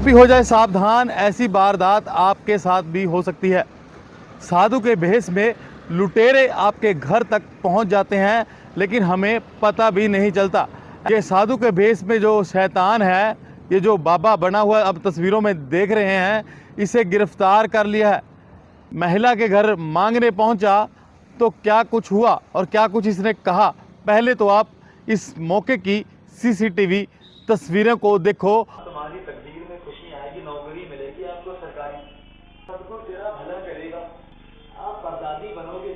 भी हो जाए सावधान, ऐसी वारदात आपके साथ भी हो सकती है। साधु के भेष में लुटेरे आपके घर तक पहुंच जाते हैं, लेकिन हमें पता भी नहीं चलता। ये साधु के भेष में जो शैतान है, ये जो बाबा बना हुआ अब तस्वीरों में देख रहे हैं, इसे गिरफ्तार कर लिया है। महिला के घर मांगने पहुंचा तो क्या कुछ हुआ और क्या कुछ इसने कहा, पहले तो आप इस मौके की सीसीटीवी तस्वीरों को देखो। तुम्हारी तकदीर में खुशी आएगी, नौकरी मिलेगी आपको सरकारी, सबको तेरा भला करेगा, आप परदादी बनोगे।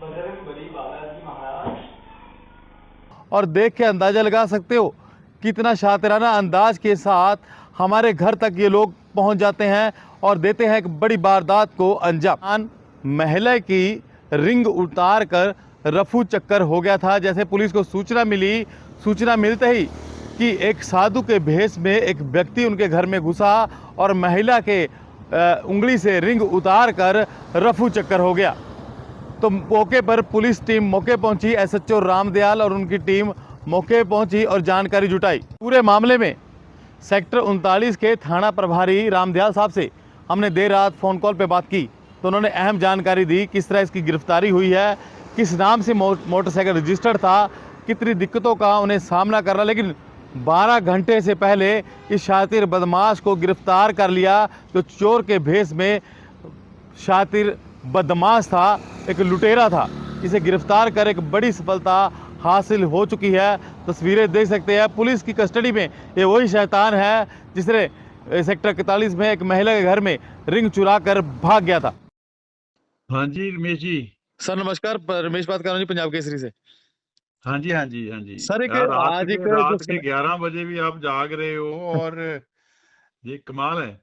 बजरंगबली बालाजी महाराज। और देख के अंदाजा लगा सकते हो कितना शातिराना अंदाज के साथ हमारे घर तक ये लोग पहुंच जाते हैं और देते हैं एक बड़ी वारदात को अंजाम। महिला की रिंग उतार कर रफू चक्कर हो गया था। जैसे पुलिस को सूचना मिलते ही कि एक साधु के भेष में एक व्यक्ति उनके घर में घुसा और महिला के उंगली से रिंग उतार कर रफू चक्कर हो गया। तो मौके पर पुलिस टीम मौके पहुंची, एसएचओ रामदयाल और उनकी टीम मौके पहुंची और जानकारी जुटाई। पूरे मामले में सेक्टर 39 के थाना प्रभारी रामदयाल साहब से हमने देर रात फ़ोन कॉल पे बात की, तो उन्होंने अहम जानकारी दी। किस तरह इसकी गिरफ्तारी हुई है, किस नाम से मोटरसाइकिल रजिस्टर्ड था, कितनी दिक्कतों का उन्हें सामना करना, लेकिन 12 घंटे से पहले इस शातिर बदमाश को गिरफ्तार कर लिया, जो चोर के भेष में शातिर बदमाश था, एक लुटेरा था। इसे गिरफ्तार कर एक बड़ी सफलता हासिल हो चुकी है। तस्वीरें देख सकते हैं, पुलिस की कस्टडी में ये वही शैतान है जिसने सेक्टर 41 में एक महिला के घर में रिंग चुरा कर भाग गया था। हाँ जी रमेश जी। सर नमस्कार, रमेश बात कर रहा हूँ जी, पंजाब केसरी से। हाँ जी हाँ जी हाँ जी। सर एक यार आज एक रात के 11 बजे भी आप जाग रहे हो और ये कमाल है।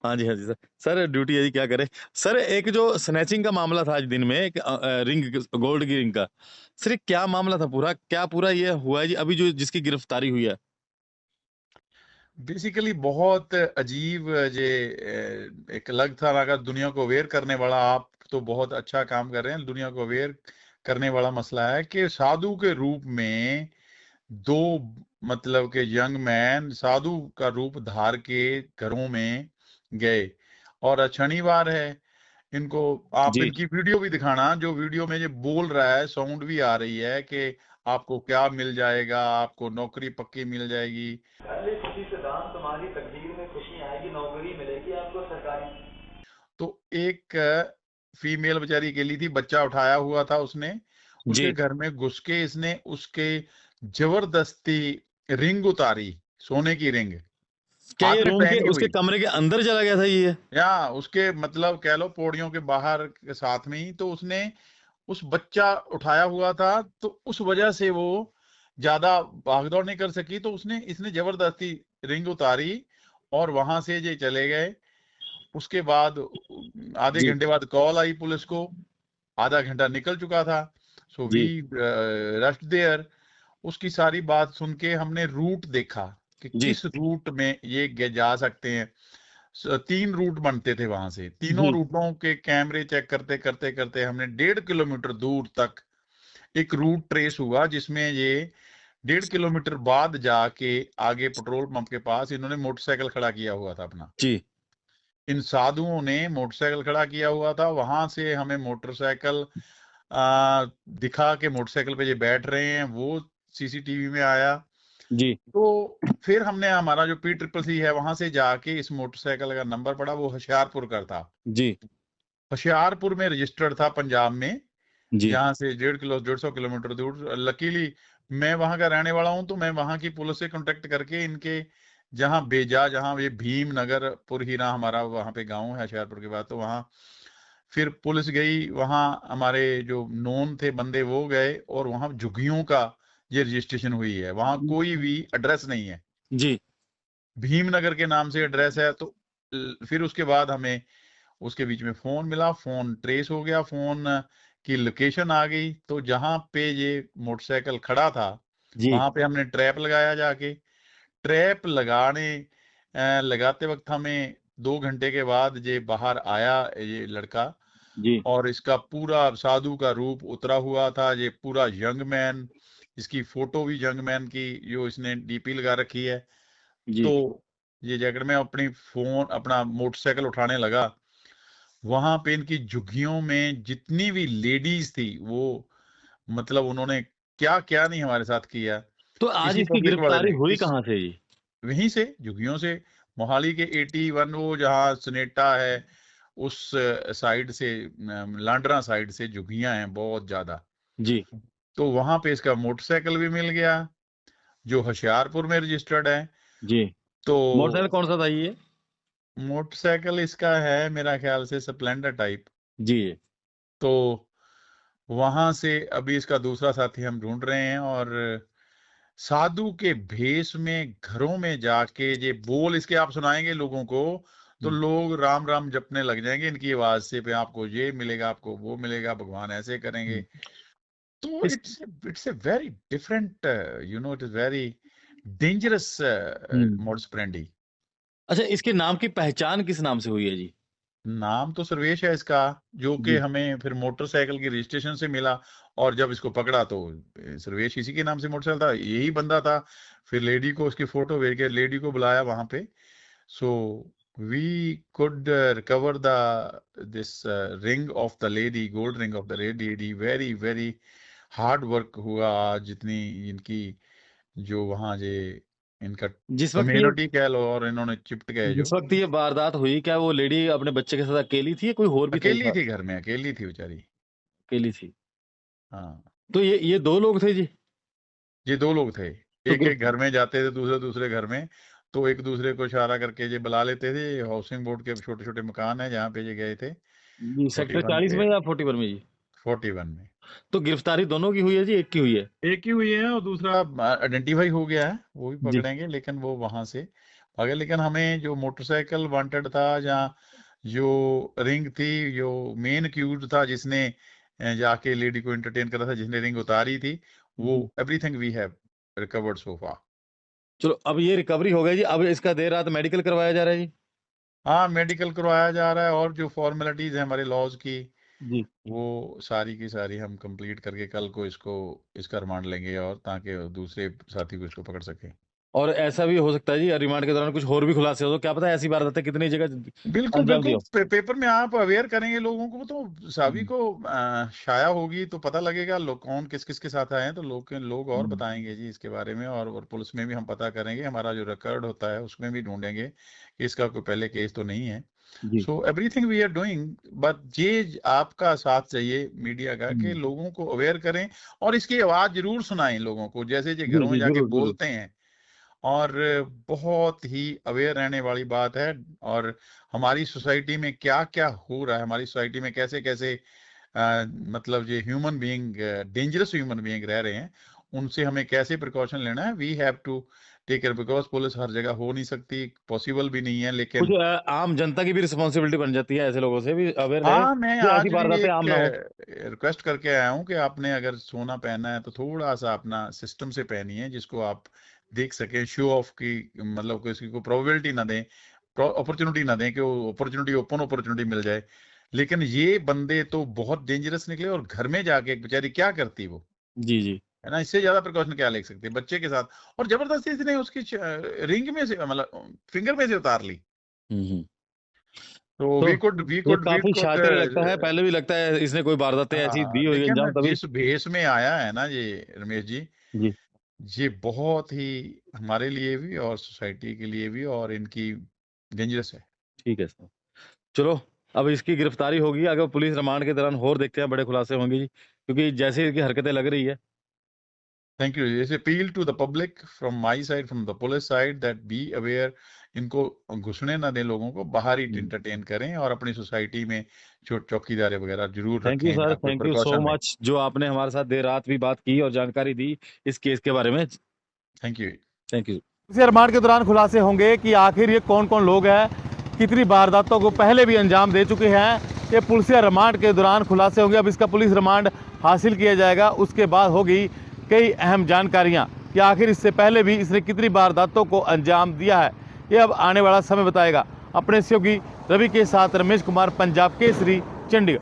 हाँ जी सर। सर ड्यूटी है जी, क्या करें। सर एक जो स्नैचिंग का मामला था आज दिन में, एक रिंग, गोल्ड की रिंग का, सर ये क्या मामला था, पूरा ये हुआ है जी अभी जो जिसकी गिरफ्तारी हुई है? बेसिकली बहुत अजीब जे एक अलग तरह का दुनिया को अवेयर करने वाला, आप तो बहुत अच्छा काम कर रहे हैं, दुनिया को अवेयर करने वाला मसला है कि साधु के रूप में दो मतलब के यंग मैन साधु का रूप धार के घरों में गए और शनिवार है। इनको आप जी इनकी वीडियो भी दिखाना, जो वीडियो में ये बोल रहा है, साउंड भी आ रही है कि आपको क्या मिल जाएगा, आपको नौकरी पक्की मिल जाएगी। अगली खुशी से दान, तुम्हारी तकदीर में खुशी आएगी, नौकरी मिलेगी आपको सरकारी। तो एक फीमेल बेचारी अकेली थी, बच्चा उठाया हुआ था उसने, उसके जी। घर में घुस के इसने उसके जबरदस्ती रिंग उतारी, सोने की रिंग क्या हाथ ये में रूम के पहनी उसके हुई, कमरे के अंदर चला गया था ये? या उसके मतलब कह लो पौड़ियों के बाहर के साथ में ही, तो उसने उस बच्चा उठाया हुआ था, तो उस वजह से वो ज्यादा भागदौड़ नहीं कर सकी, तो इसने जबरदस्ती रिंग उतारी और वहां से ये चले गए। उसके बाद आधे जी घंटे बाद कॉल आई पुलिस को, आधा घंटा निकल चुका था। सो वी जी रश्ड देयर। उसकी सारी बात सुन के हमने रूट देखा कि जी किस रूट में ये जा सकते हैं। 3 रूट बनते थे वहां से, तीनों जी रूटों के कैमरे चेक करते करते करते हमने 1.5 किलोमीटर दूर तक एक रूट ट्रेस हुआ, जिसमें ये 1.5 किलोमीटर बाद जाके आगे पेट्रोल पंप के पास इन्होंने मोटरसाइकिल खड़ा किया हुआ था अपना। जी इन साधुओं ने मोटरसाइकिल खड़ा किया हुआ था, वहां से हमें मोटरसाइकिल दिखा के मोटरसाइकिल पे ये बैठ रहे हैं, वो सीसीटीवी में आया। जी तो फिर हमने हमारा जो PCCC है वहां से जाके इस मोटरसाइकिल का नंबर पड़ा, वो होशियारपुर का था, जी होशियारपुर में रजिस्टर्ड था पंजाब में, जी यहाँ से 150 किलोमीटर दूर। लकीली मैं वहां का रहने वाला हूं, तो मैं वहां की पुलिस से कांटेक्ट करके इनके जहां भेजा, जहां ये भीमनगर पुरहीरा हमारा वहां पे गांव है होशियारपुर के बाद, तो वहां फिर पुलिस गई, वहां हमारे जो नोन थे बंदे वो गए और वहां झुग्गियों का ये रजिस्ट्रेशन हुई है, वहां कोई भी एड्रेस नहीं है, जी भीमनगर के नाम से एड्रेस है। तो फिर उसके बाद हमें उसके बीच में फोन मिला, फोन ट्रेस हो गया, फोन की लोकेशन आ गई, तो जहां पे ये मोटरसाइकिल खड़ा था जी वहां पे हमने ट्रैप लगाया। जाके ट्रैप लगाते वक्त हमें 2 घंटे के बाद ये बाहर आया, ये लड़का, जी और इसका पूरा साधु का रूप उतरा हुआ था, ये पूरा यंग मैन, इसकी फोटो भी यंग मैन की जो इसने डीपी लगा रखी है। जी। तो ये जैकेट में अपना मोटरसाइकिल उठाने लगा, वहां पे इनकी झुग्गियों में जितनी भी लेडीज थी वो मतलब उन्होंने क्या क्या नहीं हमारे साथ किया। तो आज इसी इसकी पब्लिक वाले गिरफ्तारी ने हुई इस कहाँ से जी? वहीं से झुग्गियों से, मोहाली के 81 वो जहाँ सनेटा है उस साइड से, लांडरा साइड से झुग्गियां हैं बहुत ज्यादा। जी, तो वहां पे इसका मोटरसाइकिल भी मिल गया जो होशियारपुर में रजिस्टर्ड है। जी। तो मोटरसाइकिल कौन-सा था ये? मोटरसाइकिल इसका है मेरा ख्याल से स्प्लेंडर टाइप। जी। तो वहां से अभी इसका दूसरा साथी हम ढूंढ रहे हैं, और साधु के भेष में घरों में जाके ये बोल इसके आप सुनाएंगे लोगों को, तो लोग राम राम जपने लग जाएंगे इनकी आवाज से, पे आपको ये मिलेगा, आपको वो मिलेगा, भगवान ऐसे करेंगे। तो इस it's a very different, it is very dangerous modes operandi. अच्छा, इसके नाम की पहचान किस नाम से हुई है जी? नाम तो सर्वेश है इसका, जो कि जी। हमें फिर मोटरसाइकिल की रजिस्ट्रेशन से मिला, और जब इसको पकड़ा तो सर्वेश इसी के नाम से मोटरसाइकिल था, यही बंदा था। फिर लेडी को उसकी फोटो भेज के लेडी को बुलाया वहां पे, so we could recover this ring of the lady, gold ring of the lady. Very very hard work हुआ आज, जितनी इनकी जो वहां जे इनका जिस वक़्त ये कम्युनिटी कह लो, और इन्होंने चिपट गए जिस जो। वक़्त ये वारदात हुई, क्या वो लेडी अपने बच्चे के साथ अकेली थी या कोई और भी था अकेली साथ? थी घर में, अकेली थी बेचारी। अकेली थी। हाँ, तो ये 2 लोग थे जी? ये 2 लोग थे। तो एक-एक घर में जाते थे, दूसरे घर में, तो एक दूसरे को इशारा करके ये बुला लेते थे। ये हाउसिंग बोर्ड के छोटे-छोटे मकान हैं जहाँ पे ये गए थे, जी, सेक्टर 41 40 पे, में या 41 में जी? 41 में। तो गिरफ्तारी दोनों की हुई है जी, एक की हुई है? एक ही हुई है, और दूसरा आइडेंटिफाई हो गया है, वो भी जी। पकड़ेंगे, लेकिन वो वहां से भागे। लेकिन हमें जो मोटरसाइकिल वांटेड था, जहाँ जो रिंग थी, जो मेन अक्यूज्ड था जिसने जाके लेडी को एंटरटेन करा था, जिसने रिंग उतारी थी, वो जी। एवरीथिंग वी हैव रिकवर्ड सो फार। चलो, अब ये रिकवरी हो गई जी, अब इसका देर रात मेडिकल करवाया जा रहा है जी? हाँ, मेडिकल करवाया जा रहा है, और जो फॉर्मेलिटीज है हमारे लॉज की, जी। वो सारी की सारी हम कंप्लीट करके कल को इसका रिमांड लेंगे, और ताकि दूसरे साथी को इसको पकड़ सके। और ऐसा भी हो सकता है जी, रिमांड के दौरान कुछ और भी खुलासे हो, तो क्या पता है ऐसी वारदातें कितनी जगह बिल्कुल अंजाम दी बिल्कुल, हो। पेपर में आप अवेयर करेंगे लोगों को, तो सभी को शाया होगी, तो पता लगेगा लोग कौन किस किस के साथ आए हैं, तो लोग और बताएंगे जी इसके बारे में, और पुलिस में भी हम पता करेंगे, हमारा जो रिकॉर्ड होता है उसमें भी ढूंढेंगे कि इसका कोई पहले केस तो नहीं है। जी। So everything we are doing, but ये आपका साथ चाहिए मीडिया का, कि लोगों को अवेयर करें, और इसकी आवाज जरूर सुनाएं लोगों को, जैसे ये जी, घरों में जी, जाके ज़रूर, ज़रूर। बोलते हैं। और बहुत ही अवेयर रहने वाली बात है, और हमारी सोसाइटी में क्या क्या हो रहा है, हमारी सोसाइटी में कैसे कैसे मतलब ये human being, dangerous human being रह रहे हैं, उनसे हमें कैसे प्रिकॉशन लेना है। We have to take care, because police हर जगह हो नहीं सकती, पॉसिबल भी नहीं है, कुछ लेकिन आम जनता की भी रिस्पॉन्सिबिलिटी बन जाती है, ऐसे लोगों से भी अवेयर रहे हाँ, मैं कि ऐसी आज भी वारदातें आम एक ना हो। रिक्वेस्ट करके आया हूँ कि आपने अगर सोना पहना है तो थोड़ा सा अपना सिस्टम से पहनिए, जिसको आप देख सकें, शो ऑफ की मतलब किसी को प्रोबेबिलिटी ना दें, अपॉर्चुनिटी ना दें कि वो अपॉर्चुनिटी, ओपन अपॉर्चुनिटी मिल जाए। लेकिन ये बंदे तो बहुत डेंजरस निकले, और घर में जाके एक बेचारी क्या करती वो, जी, जी। है ना, इससे ज्यादा प्रिकॉशन क्या ले सकते हैं बच्चे के साथ, और जबरदस्ती इसने उसकी रिंग में से, मतलब फिंगर में से उतार ली। हुँ। तो तो वी कुड वी ये कुड वी काफ़ी कुड शातिर लगता है, पहले भी लगता है इसने कोई वारदातें ऐसी हाँ, दी होगी लेकिन अंजाम तभी। जिस भेष में आया है ना ये रमेश जी, जी, ये बहुत ही हमारे लिए भी और सोसाइटी के लिए भी, और इनकी डेंजरस है। ठीक है सर। चलो, अब इसकी गिरफ्तारी होगी, अगर पुलिस रिमांड के दौरान और देखते हैं बड़े खुलासे होंगे जी, क्योंकि जैसे इसकी हरकतें लग रही है। Thank you. इस appeal to the public from my side, from the police side, that be aware, इनको घुसने ना दें लोगों को, बाहर ही एंटरटेन करें, और अपनी सोसाइटी में चौकीदारी वगैरह जरूर थैंक यू रखें, सर, जहाँ कोई थैंक यू सो प्रिकॉशन लें। मच, जो आपने हमारे साथ देर रात भी बात की और जानकारी दी इस केस के बारे में। Thank you. Thank you. इस रिमांड के दौरान खुलासे होंगे कि आखिर ये कौन कौन लोग हैं, कितनी वारदातों को पहले भी अंजाम दे चुके हैं। ये पुलिसिया रिमांड के दौरान खुलासे होंगे। अब इसका पुलिस रिमांड हासिल किया जाएगा, उसके बाद होगी कई अहम जानकारियां कि आखिर इससे पहले भी इसने कितनी वारदातों को अंजाम दिया है। ये अब आने वाला समय बताएगा। अपने सहयोगी रवि के साथ रमेश कुमार, पंजाब केसरी, चंडीगढ़।